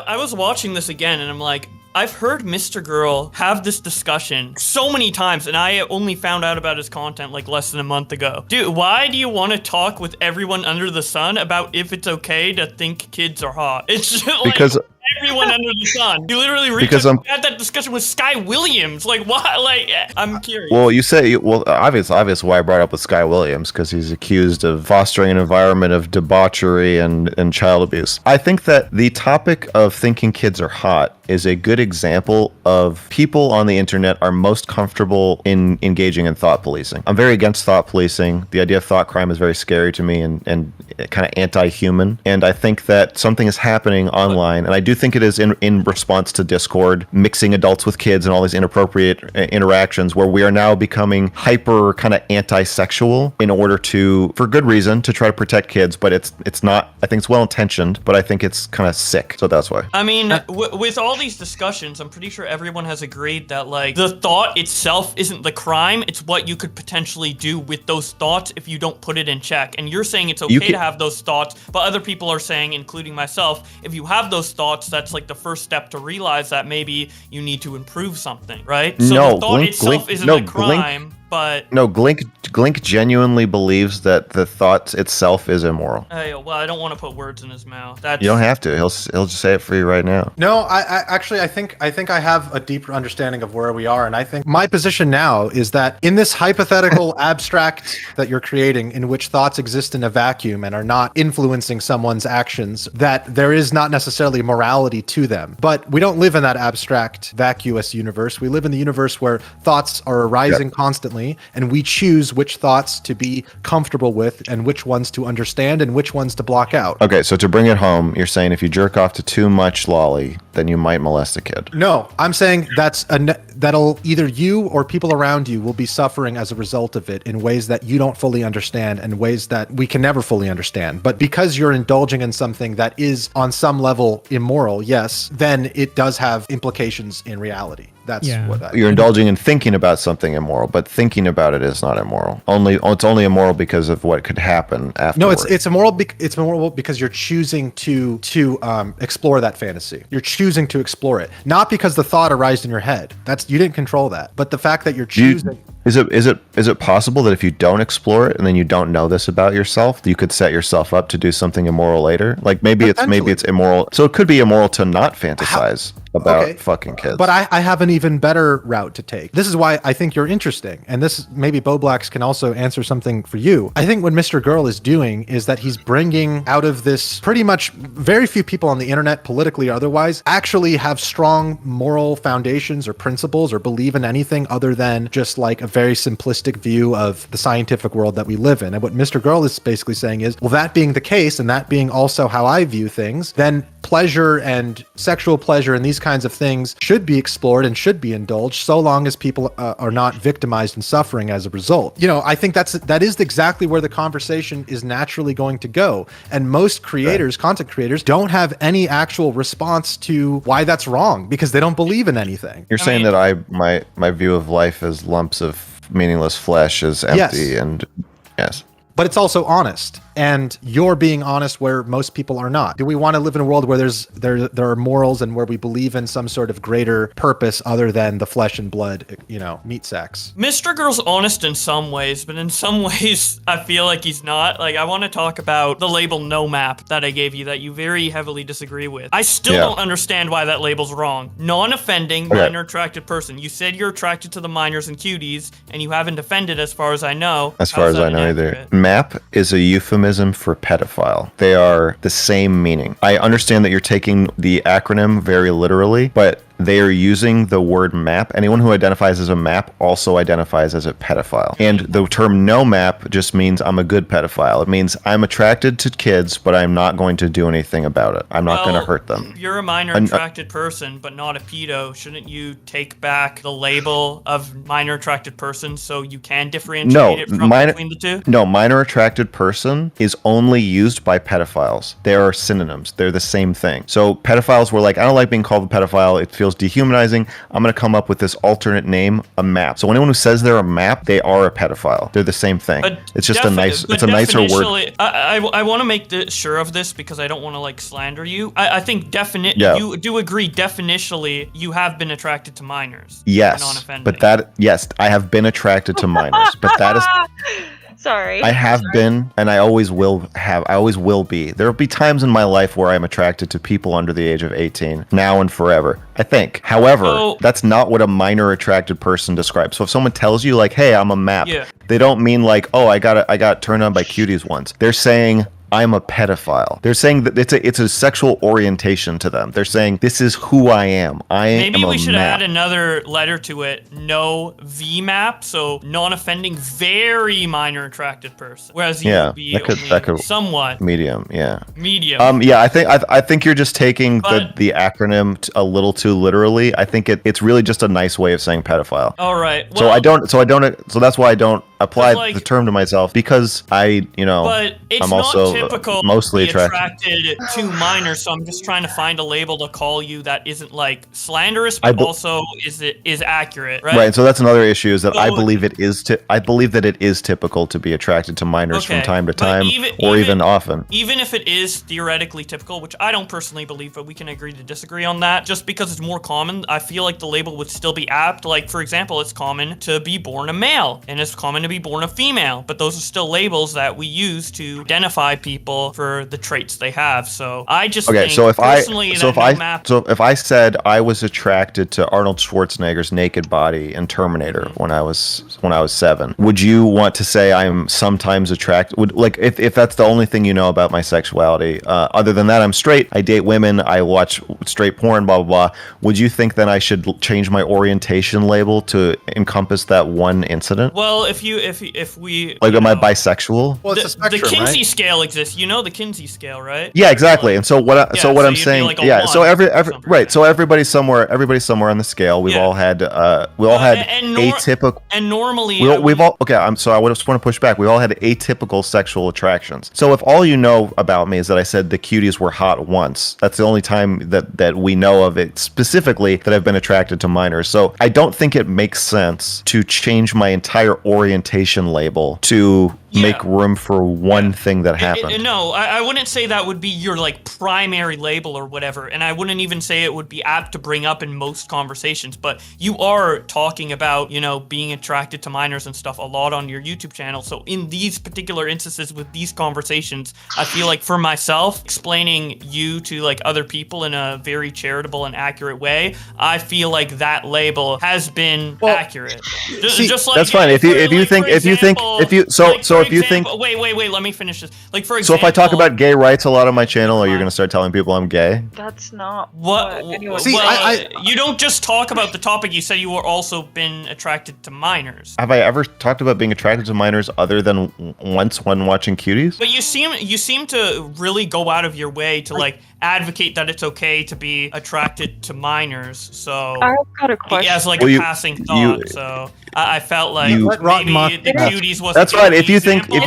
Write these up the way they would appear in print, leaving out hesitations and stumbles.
I was watching this again, and I'm like, I've heard Mrgirl have this discussion so many times, and I only found out about his content like less than a month ago. Dude, why do you want to talk with everyone under the sun about if it's okay to think kids are hot? It's just like because everyone under the sun. You literally had that discussion with Sky Williams. Like, why? Like, I'm curious. Well, you say, obvious why I brought up with Sky Williams, because he's accused of fostering an environment of debauchery and child abuse. I think that the topic of thinking kids are hot is a good example of people on the internet are most comfortable in engaging in thought policing. I'm very against thought policing. The idea of thought crime is very scary to me and kind of anti-human. And I think that something is happening online, and I do think it is in response to Discord, mixing adults with kids and all these inappropriate interactions, where we are now becoming hyper kind of anti-sexual in order to, for good reason, to try to protect kids. But it's not, I think it's well-intentioned, but I think it's kind of sick. So that's why. I mean, with all these discussions, I'm pretty sure everyone has agreed that like the thought itself isn't the crime, it's what you could potentially do with those thoughts if you don't put it in check. And you're saying it's okay to have those thoughts, but other people are saying, including myself, if you have those thoughts, that's like the first step to realize that maybe you need to improve something, right? So no, the thought itself isn't a crime. But no, Glink genuinely believes that the thought itself is immoral. Well, I don't want to put words in his mouth. You don't have to. He'll just say it for you right now. No, I think I have a deeper understanding of where we are, and I think my position now is that in this hypothetical abstract that you're creating, in which thoughts exist in a vacuum and are not influencing someone's actions, that there is not necessarily morality to them. But we don't live in that abstract, vacuous universe. We live in the universe where thoughts are arising constantly, and we choose which thoughts to be comfortable with and which ones to understand and which ones to block out. Okay, so to bring it home, you're saying if you jerk off to too much lolly, then you might molest a kid. No, I'm saying that'll either you or people around you will be suffering as a result of it in ways that you don't fully understand and ways that we can never fully understand. But because you're indulging in something that is on some level immoral, yes, then it does have implications in reality. That's what you're indulging in thinking about something immoral, but thinking about it is not immoral. It's only immoral because of what could happen afterward. No, it's immoral. It's immoral because you're choosing to explore that fantasy. You're choosing to explore it, not because the thought arose in your head. You didn't control that, but the fact that you're choosing. Is it possible that if you don't explore it and then you don't know this about yourself, you could set yourself up to do something immoral later? Like maybe it's immoral. So it could be immoral to not fantasize about fucking kids. But I have an even better route to take. This is why I think you're interesting. And this, maybe Bowblax can also answer something for you. I think what Mrgirl is doing is that he's bringing out of this, pretty much very few people on the internet, politically or otherwise, actually have strong moral foundations or principles or believe in anything other than just like a very simplistic view of the scientific world that we live in. And what Mrgirl is basically saying is, well, that being the case, and that being also how I view things, then pleasure and sexual pleasure and these kinds of things should be explored and should be indulged, so long as people are not victimized and suffering as a result. You know, I think that is exactly where the conversation is naturally going to go. And most creators, content creators, don't have any actual response to why that's wrong because they don't believe in anything. You're saying that my view of life as lumps of meaningless flesh is empty, and yes. But it's also honest, and you're being honest where most people are not. Do we want to live in a world where there are morals and where we believe in some sort of greater purpose other than the flesh and blood, meat sex? Mrgirl's honest in some ways, but in some ways I feel like he's not. Like, I want to talk about the label no map that I gave you that you very heavily disagree with. I still don't understand why that label's wrong. Non-offending, minor attracted person. You said you're attracted to the minors and cuties, and you haven't offended as far as I know. As far as I know either. Map is a euphemism for pedophile. They are the same meaning. I understand that you're taking the acronym very literally, but they are using the word map. Anyone who identifies as a map also identifies as a pedophile. And the term no map just means I'm a good pedophile. It means I'm attracted to kids, but I'm not going to do anything about it. I'm not going to hurt them. You're a minor attracted person, but not a pedo. Shouldn't you take back the label of minor attracted person so you can differentiate it between the two? No, minor attracted person is only used by pedophiles. They are synonyms. They're the same thing. So pedophiles were like, I don't like being called a pedophile. It feels feels dehumanizing. I'm going to come up with this alternate name, a map. So anyone who says they're a map, they are a pedophile. They're the same thing. It's just it's a nicer word. I want to make sure of this because I don't want to like slander you. I think you do agree definitionally you have been attracted to minors. Yes, but I have been attracted to minors, but that is. Sorry. I have been, and I always will be. There will be times in my life where I'm attracted to people under the age of 18, now and forever, I think. However, that's not what a minor attracted person describes. So if someone tells you like, hey, I'm a map, they don't mean like, oh, I got turned on by cuties once. They're saying, I'm a pedophile. They're saying that it's a sexual orientation to them. They're saying this is who I am. Maybe we should add another letter to it. No VMAP, so non-offending, very minor attracted person. Whereas you would be that could somewhat medium. Medium. Yeah. I think you're just taking the acronym a little too literally. I think it's really just a nice way of saying pedophile. All right. Well, so that's why I don't apply the term to myself because but it's I'm also typical mostly to be attracted to minors, so I'm just trying to find a label to call you that isn't like slanderous, but also is accurate, right? Right. So that's another issue is that I believe it is typical to be attracted to minors from time to time, even often. Even if it is theoretically typical, which I don't personally believe, but we can agree to disagree on that. Just because it's more common, I feel like the label would still be apt. Like for example, it's common to be born a male, and it's common to be born a female, but those are still labels that we use to identify people for the traits they have. So I just think if I said I was attracted to Arnold Schwarzenegger's naked body in Terminator when I was 7, would you want to say I'm sometimes attracted? If that's the only thing you know about my sexuality, other than that I'm straight, I date women, I watch straight porn, blah blah blah. Would you think then I should change my orientation label to encompass that one incident? Well, if we am I bisexual? Well, it's a spectrum, the Kinsey right? scale exists. You know the Kinsey scale, right? Yeah, exactly. And so what I'm saying, so everybody's somewhere on the scale. We've all had atypical, and normally I just want to push back. We all had atypical sexual attractions. So if all you know about me is that I said the cuties were hot once, that's the only time that we know of it specifically that I've been attracted to minors. So I don't think it makes sense to change my entire orientation label to make room for one thing that happened. No, I wouldn't say that would be your like primary label or whatever, and I wouldn't even say it would be apt to bring up in most conversations, but you are talking about, being attracted to minors and stuff a lot on your YouTube channel. So in these particular instances with these conversations, I feel like for myself, explaining you to like other people in a very charitable and accurate way, I feel like that label has been accurate. Just like that's fine. If you think wait, let me finish this. Like for example, so if I talk about gay rights a lot on my channel, are you going to start telling people I'm gay? That's not what. See, you don't just talk about the topic. You said you were also been attracted to minors. Have I ever talked about being attracted to minors other than once when watching cuties? But you seem to really go out of your way to like advocate that it's okay to be attracted to minors. So I've got a question. As like a passing thought. So I felt like maybe the cuties was. That's fine. If you think one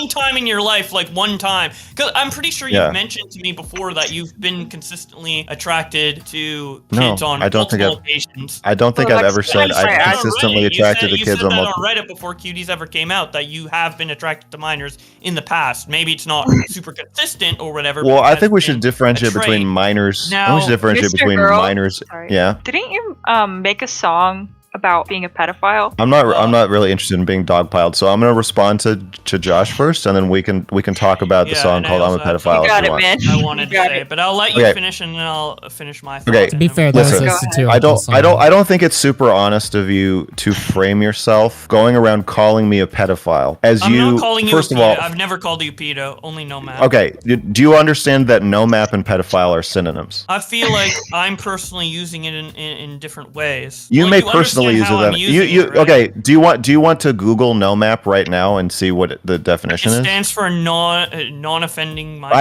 time in your life, like one time, because I'm pretty sure you've mentioned to me before that you've been consistently attracted to kids on multiple occasions. I don't think I've ever said I'm consistently attracted to kids on multiple. You said that on Reddit before cuties ever came out that you have been attracted to minors in the past. Maybe it's not super consistent or whatever. Well, I think we should differentiate between minors. Now, we should differentiate between minors. Yeah. Didn't you make a song about being a pedophile? I'm not really interested in being dogpiled, so I'm gonna respond to Josh first, and then we can talk about the song called "I'm a Pedophile." You got it, man. I wanted to say, but I'll let you finish, and then I'll finish my thoughts. Okay. To be fair, that was I don't think it's super honest of you to frame yourself going around calling me a pedophile I'm not calling you first of all. I've never called you pedo. Only no map. Okay. Do you understand that no map and pedophile are synonyms? I feel like I'm personally using it in different ways. You may personally definitely use it then. Okay, do you want to Google no map right now and see what the definition is? It stands for non-offending minor.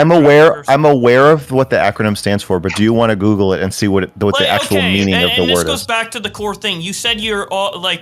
I'm aware of what the acronym stands for, but do you want to Google it and see what the actual meaning of the word is? And this goes back to the core thing. You said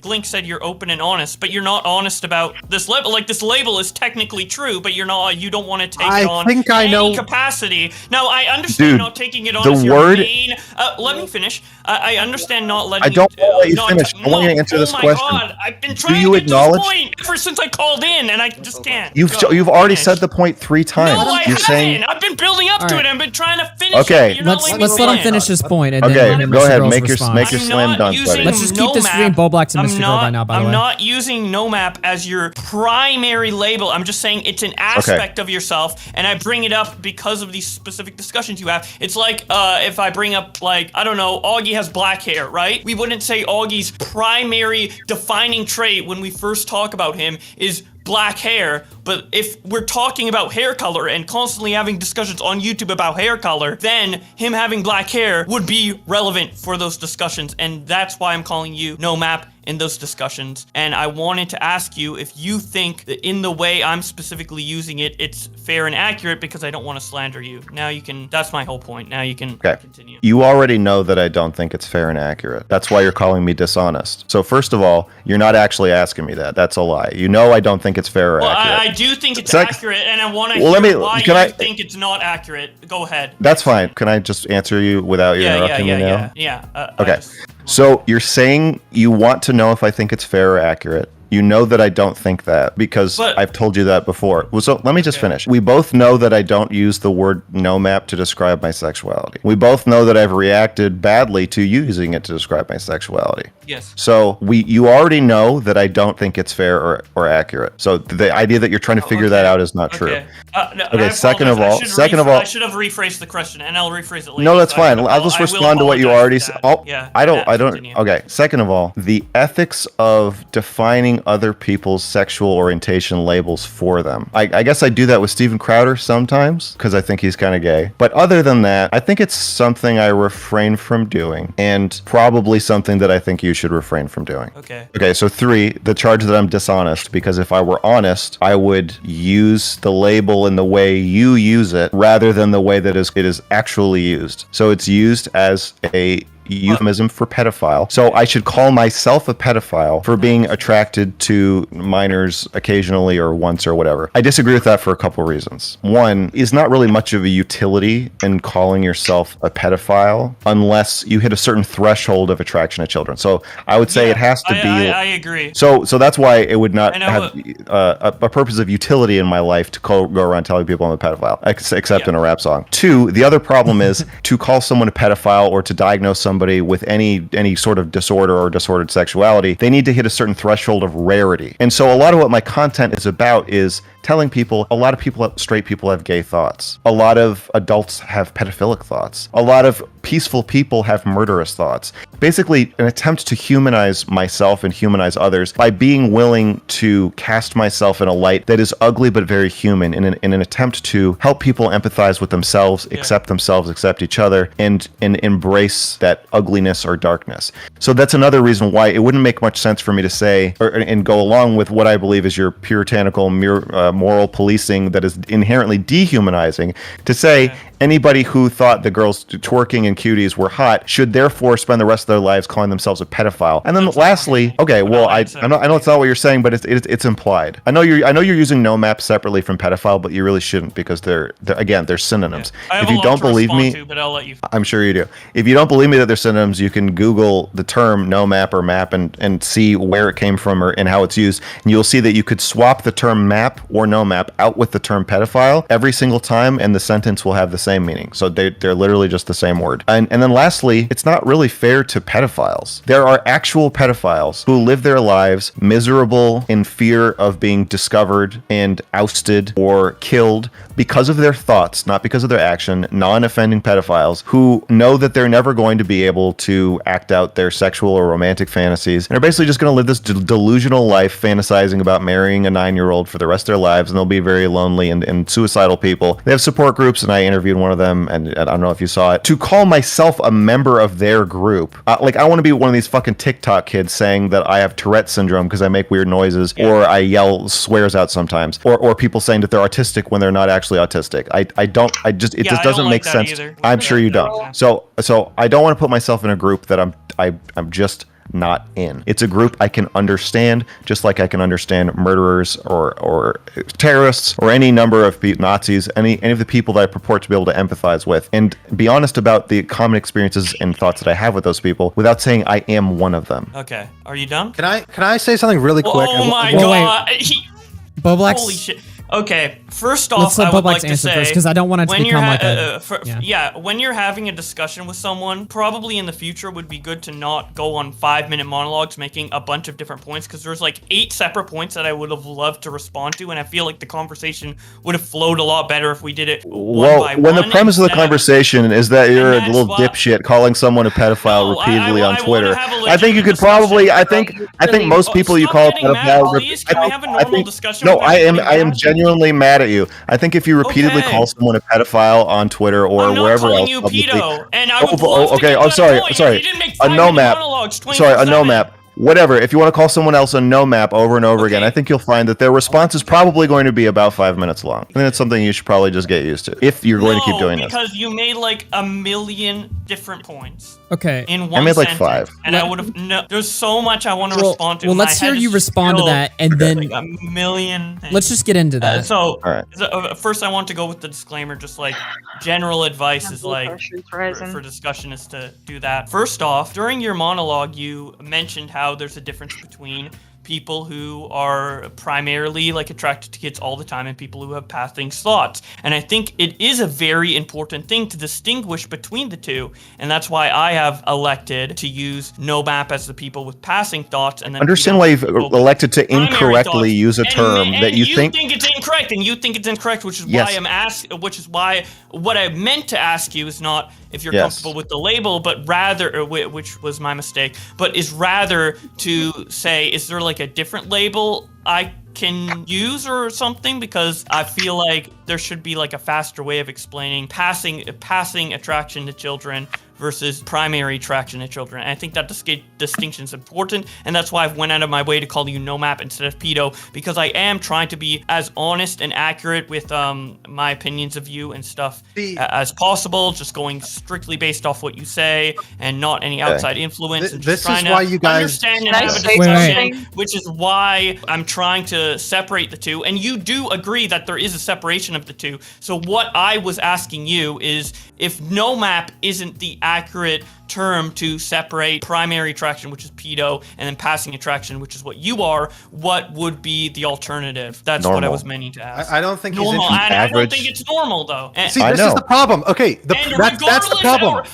Blink said you're open and honest, but you're not honest about this label. Like, this label is technically true, but you don't want to take it on any capacity. Now, I understand not taking it on as your main... let me finish. I understand not letting I don't want to let you finish. I want you to answer this question. Oh my God, I've been trying to get to this point ever since I called in, and I just can't. You've already said the point 3 times. No, I haven't. I've been building up to it. I've been trying to finish it. Okay, let's let him finish his point. And okay, then go ahead. Make response. your slam dunk, buddy. Let's just keep this between Bowblax and Mr. Girl right now, by the way. I'm not using nomap as your primary label. I'm just saying it's an aspect of yourself, and I bring it up because of these specific discussions you have. It's like if I bring up, like, I don't know, Augie has black hair, right? We wouldn't say Augie's primary defining trait when we first talk about him is black hair, but if we're talking about hair color and constantly having discussions on YouTube about hair color, then him having black hair would be relevant for those discussions, and that's why I'm calling you no map in those discussions. And I wanted to ask you if you think that in the way I'm specifically using it, it's fair and accurate, because I don't want to slander you. Now you can, that's my whole point. Now you can continue. You already know that I don't think it's fair and accurate. That's why you're calling me dishonest. So first of all, you're not actually asking me that. That's a lie. You know I don't think it's fair or accurate. I do think it's accurate, and I want to hear why you think it's not accurate. Go ahead. That's fine. Can I just answer you without you interrupting me now? Yeah. Okay. So you're saying you want to know if I think it's fair or accurate. You know that I don't think that because I've told you that before. Well, so let me just finish. We both know that I don't use the word no map to describe my sexuality. We both know that I've reacted badly to you using it to describe my sexuality. Yes. So you already know that I don't think it's fair or accurate. So the idea that you're trying to figure that out is not true. Okay. Second of all, I should have rephrased the question, and I'll rephrase it later. No, that's fine. I'll just respond to what you already said. Oh, yeah, I don't. Okay. Second of all, the ethics of defining other people's sexual orientation labels for them. I guess I do that with Steven Crowder sometimes because I think he's kind of gay. But other than that, I think it's something I refrain from doing, and probably something that I think you should refrain from doing. Okay, so 3, the charge that I'm dishonest, because if I were honest, I would use the label in the way you use it rather than the way that it is actually used. So it's used as a euphemism for pedophile. So I should call myself a pedophile for being attracted to minors occasionally or once or whatever. I disagree with that for a couple reasons. One is not really much of a utility in calling yourself a pedophile unless you hit a certain threshold of attraction to children. So I would say it has to be... I agree. So that's why it would not have a purpose of utility in my life to go around telling people I'm a pedophile, except in a rap song. 2, the other problem is to call someone a pedophile or to diagnose somebody with any sort of disorder or disordered sexuality, they need to hit a certain threshold of rarity. And so a lot of what my content is about is telling people a lot of straight people have gay thoughts. A lot of adults have pedophilic thoughts. A lot of peaceful people have murderous thoughts. Basically, an attempt to humanize myself and humanize others by being willing to cast myself in a light that is ugly but very human in an attempt to help people empathize with themselves, accept each other, and embrace that ugliness or darkness. So that's another reason why it wouldn't make much sense for me to say and go along with what I believe is your puritanical moral policing that is inherently dehumanizing to say anybody who thought the girls twerking and cuties were hot should therefore spend the rest of their lives calling themselves a pedophile. And then lastly, I know it's not what you're saying, but it's implied. I know you're using no map separately from pedophile, but you really shouldn't because they're synonyms. Yeah. If you don't believe me, but I'll let you. I'm sure you do. If you don't believe me that they're synonyms, you can Google the term no map or map and see where it came from and how it's used, and you'll see that you could swap the term map or no map out with the term pedophile every single time, and the sentence will have the same meaning. So they're literally just the same word. And then lastly, it's not really fair to pedophiles. There are actual pedophiles who live their lives miserable in fear of being discovered and ousted or killed because of their thoughts, not because of their action, non-offending pedophiles who know that they're never going to be able to act out their sexual or romantic fantasies and are basically just going to live this delusional life fantasizing about marrying a 9-year-old for the rest of their lives, and they'll be very lonely and suicidal people. They have support groups, and I interviewed being one of them, and I don't know if you saw it, to call myself a member of their group. Like, I want to be one of these fucking TikTok kids saying that I have Tourette syndrome because I make weird noises, or I yell swears out sometimes, or people saying that they're autistic when they're not actually autistic. It just doesn't make sense. Either. I'm sure you don't. So I don't want to put myself in a group that I'm just not in. It's a group I can understand, just like I can understand murderers or terrorists or any number of Nazis, any of the people that I purport to be able to empathize with, and be honest about the common experiences and thoughts that I have with those people without saying I am one of them. Okay, are you done? Can I say something really quick? Oh my god! Bowblax. Holy shit! Okay, first off, Let's let I would Bowblax like to answer say, first, because I don't want it to when become like when you're having a discussion with someone, probably in the future would be good to not go on 5-minute monologues making a bunch of different points, because there's like 8 separate points that I would have loved to respond to, and I feel like the conversation would have flowed a lot better if we did it one by when one. the premise of the conversation is that you're a little dipshit calling someone a pedophile repeatedly on Twitter, I think you could probably, I think most people you call a pedophile. Can we have a normal discussion? No, I am genuinely mad at you. I think if you repeatedly call someone a pedophile on Twitter or wherever else, you pedo, and I would okay. I'm sorry. A no map. Sorry, a no map. Whatever. If you want to call someone else a no map over and over again, I think you'll find that their response is probably going to be about 5 minutes long. I think it's something you should probably just get used to if you're going to keep doing this. Because you made like a million different points. Okay. In one I made like sentence, 5. and I would have. No, there's so much I want to respond to. Well, let's hear you respond to that, and then like a million things. Let's just get into that. All right. First, I want to go with the disclaimer. Just like general advice is like for discussion is to do that. First off, during your monologue, you mentioned how there's a difference between people who are primarily like attracted to kids all the time and people who have passing thoughts. And I think it is a very important thing to distinguish between the two. And that's why I have elected to use no map as the people with passing thoughts. And then understand why you've elected to incorrectly use a term that you think it's incorrect, and you think it's incorrect, which is why what I meant to ask you is not if you're comfortable with the label, but rather, which was my mistake, but is rather to say, is there like a different label I can use or something? Because I feel like there should be like a faster way of explaining passing attraction to children versus primary attraction to children. And I think that distinction is important, and that's why I've went out of my way to call you no map instead of pedo, because I am trying to be as honest and accurate with my opinions of you and stuff as possible, just going strictly based off what you say and not any outside influence. And just trying to understand and have a discussion, which is why I'm trying to separate the two. And you do agree that there is a separation of the two. So what I was asking you is, if no map isn't the accurate term to separate primary attraction, which is pedo, and then passing attraction, which is what you are, what would be the alternative? That's normal. What I was meaning to ask. I don't think normal. I don't think it's normal though. And see, this is the problem. Okay, that's the problem.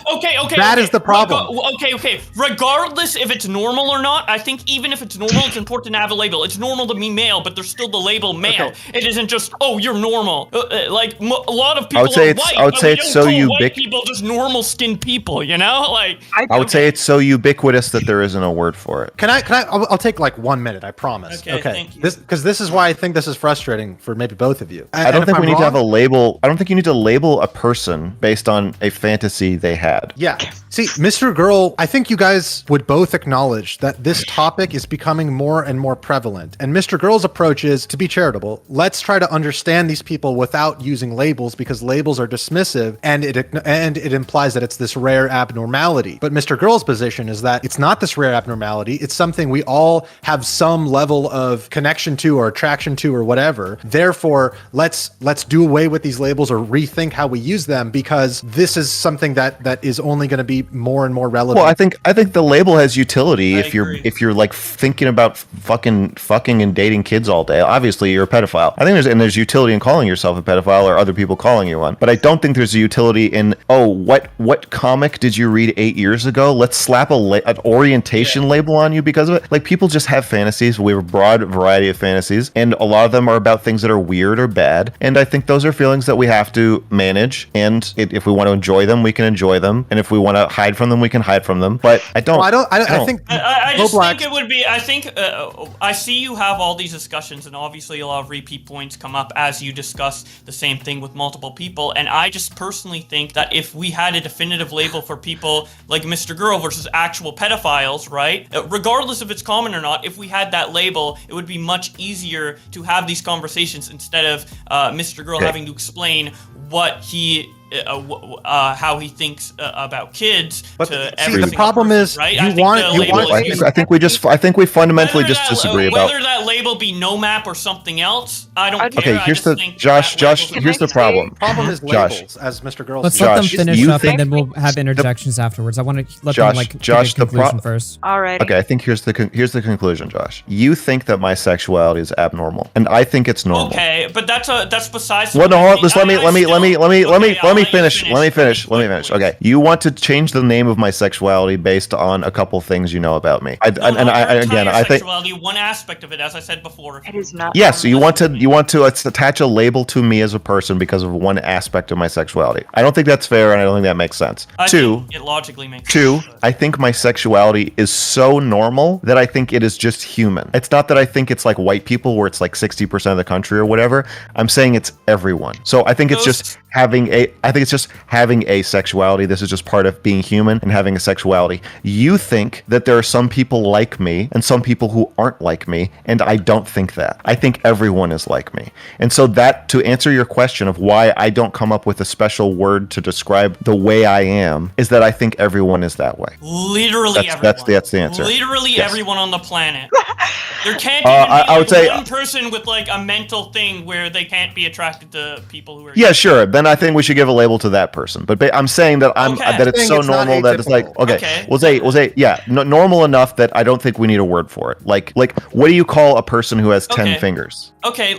That is the problem. Okay. Regardless if it's normal or not, I think even if it's normal, it's important to have a label. It's normal to be male, but there's still the label male. Okay. It isn't just, oh, you're normal. Like a lot of people are white. I would say it's so ubiquitous. White people just normal skinned people, you know? Like I would say it's so ubiquitous that there isn't a word for it. I'll take like 1 minute, I promise. Okay. Thank you. This is why I think this is frustrating for maybe both of you. I don't think we need to have a label. I don't think you need to label a person based on a fantasy they had. Yeah. See, Mrgirl, I think you guys would both acknowledge that this topic is becoming more and more prevalent. And Mrgirl's approach is to be charitable. Let's try to understand these people without using labels, because labels are dismissive and it implies that it's this rare abnormality. But Mrgirl's position is that it's not this rare abnormality. It's something we all have some level of connection to or attraction to or whatever. Therefore, let's do away with these labels or rethink how we use them, because this is something that is only going to be more and more relevant. Well, I think the label has utility if you're like thinking about fucking and dating kids all day. Obviously, you're a pedophile. I think there's utility in calling yourself a pedophile or other people calling you one. But I don't think there's a utility in, oh, what comic did you read 8 years ago. Let's slap an orientation label on you because of it. Like, people just have fantasies. We have a broad variety of fantasies, and a lot of them are about things that are weird or bad. And I think those are feelings that we have to manage. And if we want to enjoy them, we can enjoy them. And if we want to hide from them, we can hide from them. But I don't. Well, I think I just Bowblax- think it would be. I think I see you have all these discussions, and obviously a lot of repeat points come up as you discuss the same thing with multiple people. And I just personally think that if we had a definitive label for people like Mrgirl versus actual pedophiles, right? Regardless if it's common or not, if we had that label, it would be much easier to have these conversations instead of Mrgirl having to explain what he. How he thinks about kids. But to see, the problem is, right? you want. I think we fundamentally just disagree about whether that label be no map or something else. I don't care. Okay, here's the Josh. Here's the problem. Problem is labels, as Mrgirl Let's said. let them Josh, finish you up, think- and then we'll have interjections afterwards. I want to let Josh, them like Josh, give a the conclusion first. All right. Okay, I think here's the conclusion, Josh. You think that my sexuality is abnormal, and I think it's normal. Okay, but that's besides. Well, no, hold on. Just let I me finish. Okay, you want to change the name of my sexuality based on a couple things you know about me. I think. Sexuality, one aspect of it, as I said before. It is not. Yes, you want to attach a label to me as a person because of one aspect of my sexuality. I don't think that's fair, and I don't think that makes sense. I think it logically makes sense. I think my sexuality is so normal that I think it is just human. It's not that I think it's like white people where it's like 60% of the country or whatever. I'm saying it's everyone. So I think it's just having a sexuality. This is just part of being human and having a sexuality. You think that there are some people like me and some people who aren't like me, and I don't think that. I think everyone is like me. And so that, to answer your question of why I don't come up with a special word to describe the way I am, is that I think everyone is that way. Literally everyone. That's the answer. Literally Yes. everyone on the planet. There can't even be I would say one person with like a mental thing where they can't be attracted to people who are. Yeah, sure. Then I think we should give a label to that person. But I'm saying that that it's so It's not normal that it's like atypical. we'll say normal enough that I don't think we need a word for it. Like what do you call a person who has 10 fingers? Okay,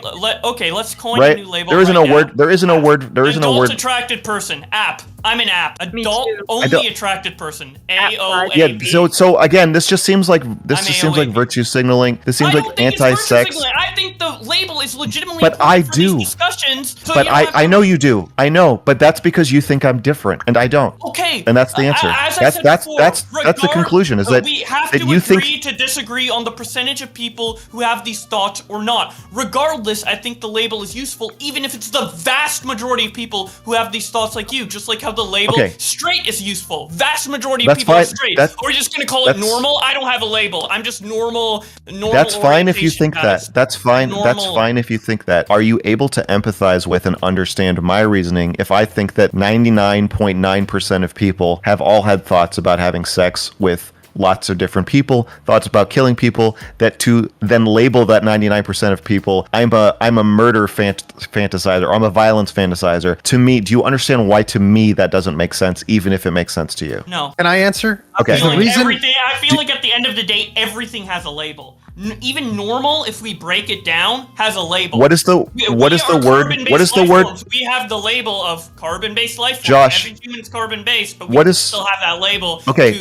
let's coin Right? a new label. There isn't right a word. now. There isn't a word. There isn't a Adult word. attracted person. App. I'm an app. Me Adult too. only attracted person. AOAP. Yeah. So again, this just seems like AOAP. virtue signaling. This seems I don't like think it's virtue anti-sex. signaling. I think the label is legitimately. But important I for do. these discussions. So But you don't have I to- know you do. I know. But that's because you think I'm different, and I don't. Okay. And that's the answer. As I said before, That's the conclusion. Is that we have that to you agree think to disagree on the percentage of people who have these thoughts or not. Regardless, I think the label is useful, even if it's the vast majority of people who have these thoughts like you. Just like how the label straight is useful. Vast majority of That's people are fine. straight. That's- Or you're just gonna call it that's- normal. I don't have a label. I'm just normal. That's fine if you orientation think guys. that. That's fine. That's Normal. fine if you think that. Are you able to empathize with and understand my reasoning if I think that 99.9% of people have all had thoughts about having sex with lots of different people, thoughts about killing people, that to then label that 99% of people, I'm a murder fantasizer, or I'm a violence fantasizer. To me, do you understand why to me that doesn't make sense, even if it makes sense to you? No. Can I answer? Okay. I feel like reason- I feel like at the end of the day, everything has a label. Even normal, if we break it down, has a label. What is the We word? carbon-based What is the life word? forms. We have the label of carbon-based life forms. Josh. Every human's carbon-based, but we What is- still have that label. Okay.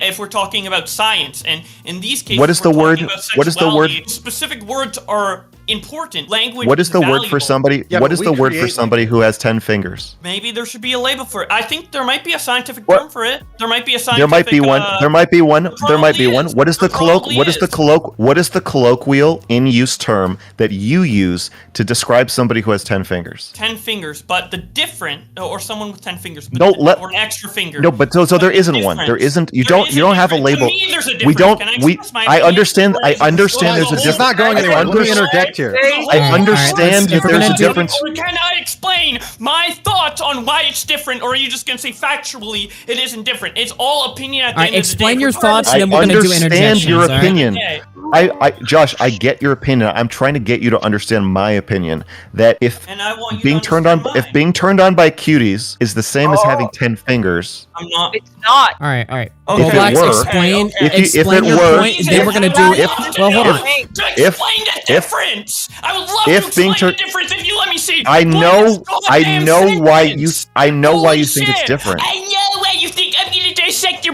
If we're talking about science, and in these cases, What is we're the word- talking about what is the word- sexuality. Specific words are important. Language. What is the word valuable. for somebody? Yeah, what but is we the word for create somebody who has 10 fingers? Maybe there should be a label for it. I think there might be a scientific What? term for it. There might be a scientific. There might be one. There might be one. There might be probably one. is. What is the There probably What is the colloquial in use term that you use to describe somebody who has 10 fingers? 10 fingers, but the different, or someone with 10 fingers, but or an extra finger. No, but so there isn't one. There isn't. You don't have a label. To me, there's a We difference. don't. Can I We. express my I opinion? understand. Or I is it understand. There's a the whole- It's not going difference. anywhere. Let me interject here. I understand that If we're there's a gonna do- difference. Or can I explain my thoughts on why it's different, or are you just gonna say factually it isn't different? It's all opinion at the All right, end of the day. explain your thoughts, I and then we're gonna do understand interjections. your all right? opinion. Okay. Josh, I get your opinion. I'm trying to get you to understand my opinion. That if And I want you being to turned on, understand if being turned on by cuties is the same as having 10 fingers, I'm not. It's not. All right, all right. Okay. If it Bowblax, were- explain, okay. If explain it your were- point, and then we're gonna do. Well, hold on. To explain the difference. I would love if to being explain tur- the difference if you let me see. I one know goddamn why you sentence. I know why you Holy think it's shit. different. I know why you think I'm gonna dissect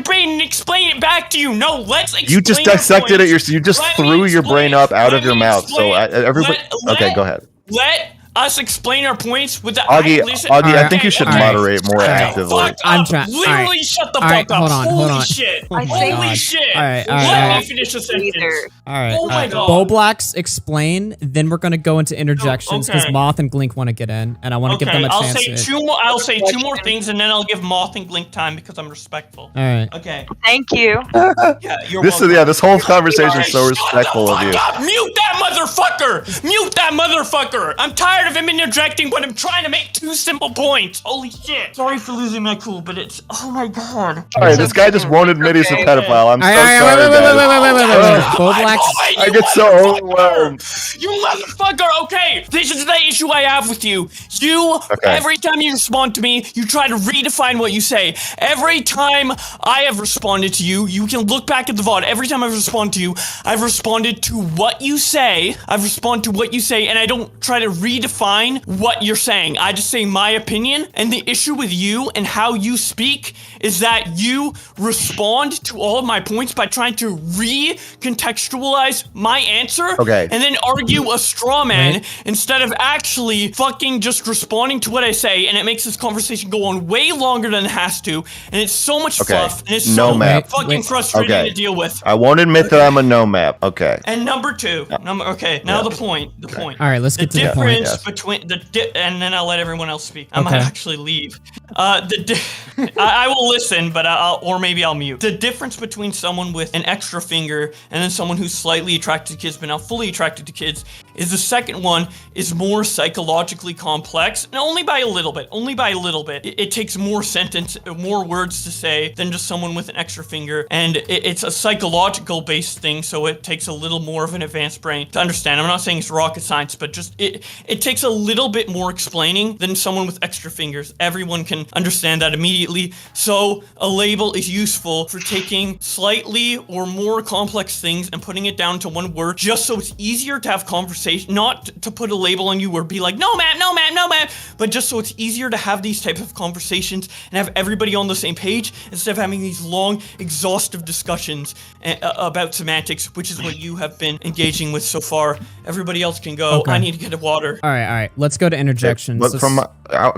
back to you. No, let's explain. You just our dissected it. points. You just Let me threw your explain. brain up out Let of your me mouth. explain. So everybody. Okay, go ahead. Let us explain our points with the Augie, I think you should Alright. moderate more Alright. actively. Fuck I'm up. trying. Literally Alright. shut the Alright, fuck up. hold on. Shit. Oh my Holy God. shit. Alright, Let me finish the sentence. Alright. Oh my God. Bowblax, explain. Then we're gonna go into interjections because okay. Moth and Glink want to get in, and I want to give them a I'll chance. say two more. I'll say two more things, and then I'll give Moth and Glink time because I'm respectful. All right. Okay. Thank you. Yeah, you're welcome. This whole conversation is so respectful of you. Shut the fuck up. Mute that motherfucker! Mute that motherfucker! I'm tired of him interjecting when I'm trying to make two simple points. Holy shit! Sorry for losing my cool, but it's oh my god. Sorry, this guy just won't admit he's a pedophile. I'm so Alright, sorry, wait. guys. Bowblax. I get so overwhelmed. You motherfucker! Okay, this is the issue I have with you. Every time you respond to me, you try to redefine what you say. Every time I have responded to you, you can look back at the VOD. Every time I've responded to you, I've responded to what you say. I've responded to what you say, and I don't try to redefine what you're saying. I just say my opinion, and the issue with you and how you speak is that you respond to all of my points by trying to recontextualize my answer Okay. and then argue a straw man instead of actually fucking just responding to what I say, and it makes this conversation go on way longer than it has to, and it's so much fluff, and it's so map. fucking frustrating to deal with. I won't admit that I'm a no map. Okay. And number two, now the point. All right, let's get to the point. difference between and then I'll let everyone else speak. I might actually leave. I will listen, but or maybe I'll mute. The difference between someone with an extra finger and then someone who's slightly attracted to kids but not fully attracted to kids is the second one is more psychologically complex, and only by a little bit. It takes more words to say than just someone with an extra finger, and it's a psychological based thing, so it takes a little more of an advanced brain to understand. I'm not saying it's rocket science, but just it takes a little bit more explaining than someone with extra fingers. Everyone can understand that immediately. So a label is useful for taking slightly or more complex things and putting it down to one word, just so it's easier to have conversation, not to put a label on you or be like, no ma'am, but just so it's easier to have these types of conversations and have everybody on the same page instead of having these long, exhaustive discussions about semantics, which is what you have been engaging with so far. Everybody else can go. Okay. I need to get a water. All right. Let's go to interjections. But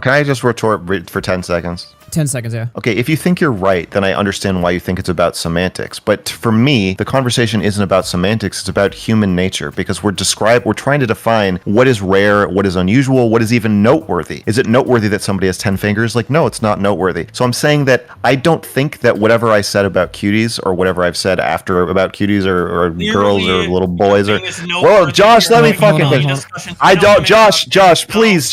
can I just retort for 10 seconds? 10 seconds, yeah. Okay, if you think you're right, then I understand why you think it's about semantics. But for me, the conversation isn't about semantics, it's about human nature, because we're trying to define what is rare, what is unusual, what is even noteworthy. Is it noteworthy that somebody has 10 fingers? Like, no, it's not noteworthy. So I'm saying that I don't think that whatever I said about cuties, or whatever I've said after about cuties, or girls, or little boys, or... Whoa, Josh, let me fucking finish. I don't... Josh, please,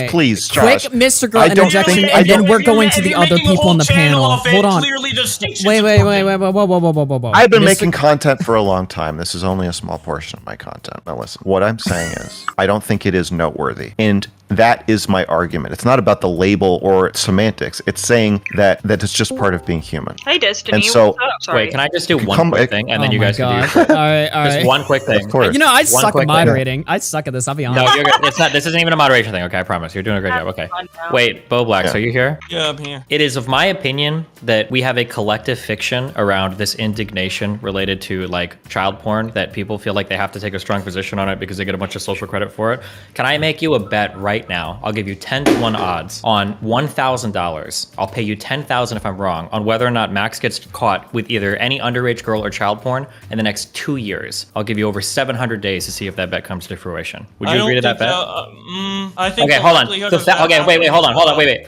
please, Josh. Quick Mrgirl interjection, and then we're going to the other people on the panel. Hold on. Wait. Whoa. I've been making content for a long time. This is only a small portion of my content. Now listen, what I'm saying is, I don't think it is noteworthy. And that is my argument. It's not about the label or semantics. It's saying that it's just part of being human. Hey, Destiny. And so, what's up? Sorry. Wait, can I just do one quick thing, and then you guys can do your All right. Just one quick thing. Of course. You know, I suck quick at thing. moderating. I suck at this, I'll be honest. No, you're good. It's not. This isn't even a moderation thing. Okay, I promise. You're doing a great job. Okay. Wait, Bowblax, are you here? Yeah, I'm here. It is of my opinion that we have a collective fiction around this indignation related to like child porn, that people feel like they have to take a strong position on it because they get a bunch of social credit for it. Can I make you a bet right now? I'll give you 10-to-1 odds on $1,000. I'll pay you $10,000 if I'm wrong on whether or not Max gets caught with either any underage girl or child porn in the next 2 years. I'll give you over 700 days to see if that bet comes to fruition. Would you agree to that bet? I think. Okay, hold on.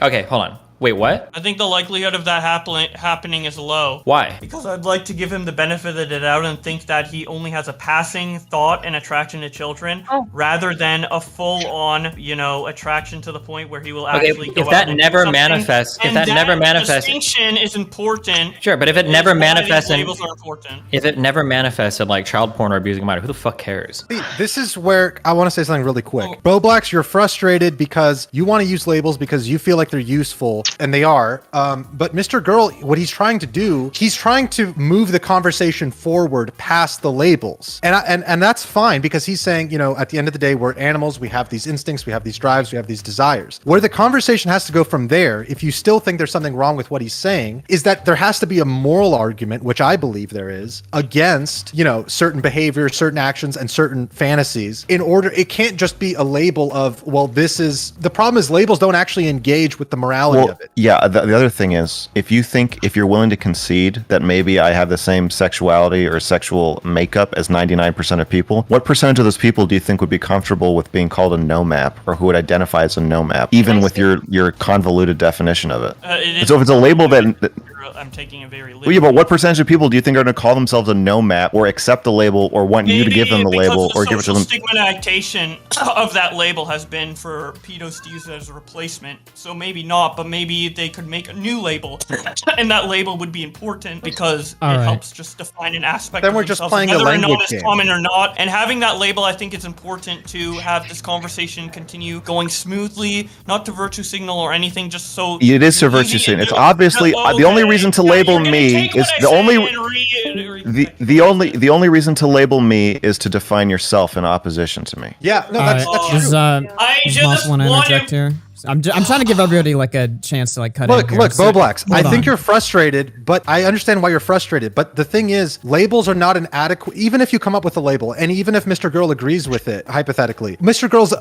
Okay, hold on. Wait, what? I think the likelihood of that happening is low. Why? Because I'd like to give him the benefit of the doubt and think that he only has a passing thought and attraction to children, rather than a full-on, attraction to the point where he will actually go if that out and never do something. manifests, And distinction is important. Sure, but if it never manifests, labels are important. if it never manifests in like child porn or abusing a minor, who the fuck cares? See, this is where I want to say something really quick. Bowblax, you're frustrated because you want to use labels because you feel like they're useful. and they are. But Mr. Girl, what he's trying to do, he's trying to move the conversation forward past the labels. And that's fine, because he's saying, you know, at the end of the day, we're animals, we have these instincts, we have these drives, we have these desires. Where the conversation has to go from there, if you still think there's something wrong with what he's saying, is that there has to be a moral argument, which I believe there is, against, you know, certain behavior, certain actions, and certain fantasies. In order, it can't just be a label of, well, this is, the problem is labels don't actually engage with the morality of it. Yeah, the other thing is, if you're willing to concede that maybe I have the same sexuality or sexual makeup as 99% of people, what percentage of those people do you think would be comfortable with being called a no-map, or who would identify as a no-map, even with your convoluted definition of it? So if it's a label that I'm taking a very well, yeah, but what percentage of people do you think are going to call themselves a no-map, or accept the label, or want you to give them the label, or give it to them? The stigmatization of that label has been for pedos to use it as a replacement. So maybe not, but maybe they could make a new label, and that label would be important because it helps just define an aspect. Then we're just playing a language game, whether or not it's common or not. And having that label, I think it's important to have this conversation continue going smoothly, not to virtue signal or anything, just so it is to virtue signal. It's obviously the only reason to label me is the only reason to label me is to define yourself in opposition to me. Yeah, no, that's true. I just want to interject here. I'm trying to give everybody like a chance to like cut in here. Look, Bowblax, I think you're frustrated, but I understand why you're frustrated. But the thing is, labels are not an adequate, even if you come up with a label, and even if Mr. Girl agrees with it, hypothetically, Mr. Girl's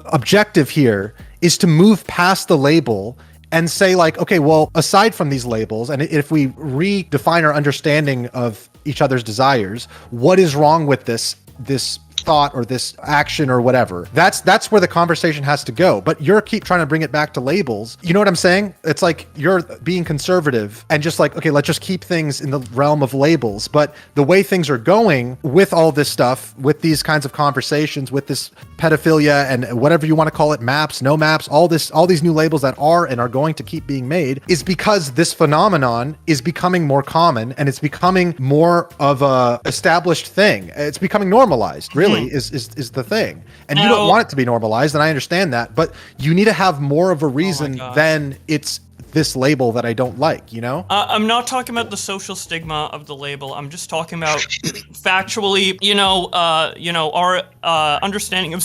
objective here is to move past the label and say, like, okay, well, aside from these labels, and if we redefine our understanding of each other's desires, what is wrong with this thought or this action or whatever? That's where the conversation has to go. But you're keep trying to bring it back to labels. You know what I'm saying? It's like you're being conservative and just like, okay, let's just keep things in the realm of labels. But the way things are going with all this stuff, with these kinds of conversations, with this pedophilia and whatever you want to call it, maps, no maps, all these new labels that are and are going to keep being made, is because this phenomenon is becoming more common, and it's becoming more of a established thing. It's becoming normalized, really. Is the thing, and you don't want it to be normalized, and I understand that, but you need to have more of a reason than it's this label that I don't like, you know? I'm not talking about the social stigma of the label. I'm just talking about factually, our understanding of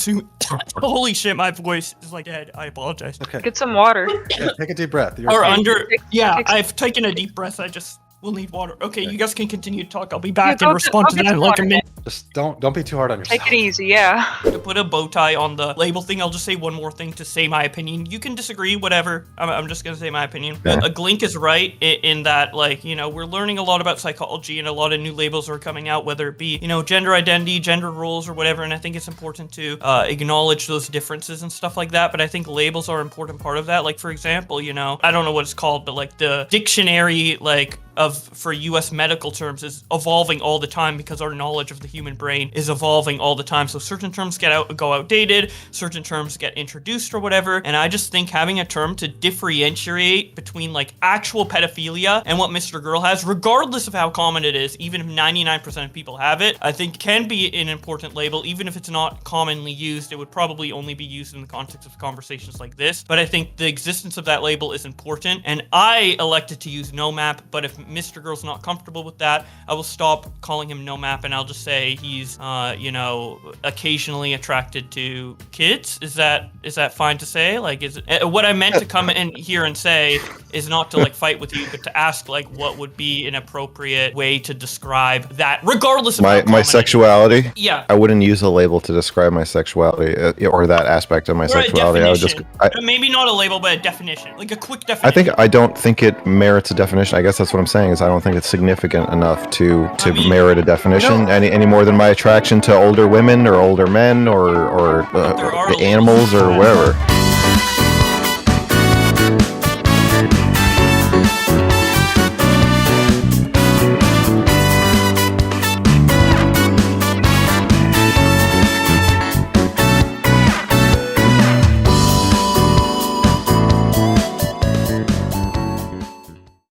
holy shit, my voice is like dead. I apologize. Okay. Get some water. Yeah, take a deep breath. I've taken a deep breath. I just will need water. Okay, you guys can continue to talk. I'll be back and respond to that in like a minute. Just don't be too hard on yourself. Take it easy, yeah. To put a bow tie on the label thing, I'll just say one more thing to say my opinion. You can disagree, whatever. I'm just gonna say my opinion. Yeah. Glink is right in that, like, we're learning a lot about psychology, and a lot of new labels are coming out, whether it be, gender identity, gender roles, or whatever. And I think it's important to acknowledge those differences and stuff like that. But I think labels are an important part of that. Like, for example, I don't know what it's called, but like the dictionary, like, for US medical terms is evolving all the time, because our knowledge of the human brain is evolving all the time. So certain terms go outdated, certain terms get introduced or whatever. And I just think having a term to differentiate between like actual pedophilia and what Mr. Girl has, regardless of how common it is, even if 99% of people have it, I think can be an important label. Even if it's not commonly used, it would probably only be used in the context of conversations like this. But I think the existence of that label is important. And I elected to use no map, but if Mr. Girl's not comfortable with that, I will stop calling him no map, and I'll just say he's occasionally attracted to kids. Is that fine to say? Like, is it, what I meant to come in here and say is not to like fight with you, but to ask like what would be an appropriate way to describe that, regardless of my sexuality. Yeah, I wouldn't use a label to describe my sexuality or that aspect of my sexuality. I would just maybe not a label, but a definition, like a quick definition. I don't think it merits a definition. I guess that's what I'm saying, is I don't think it's significant enough to merit a definition any more than my attraction to older women or older men or the animals or whatever.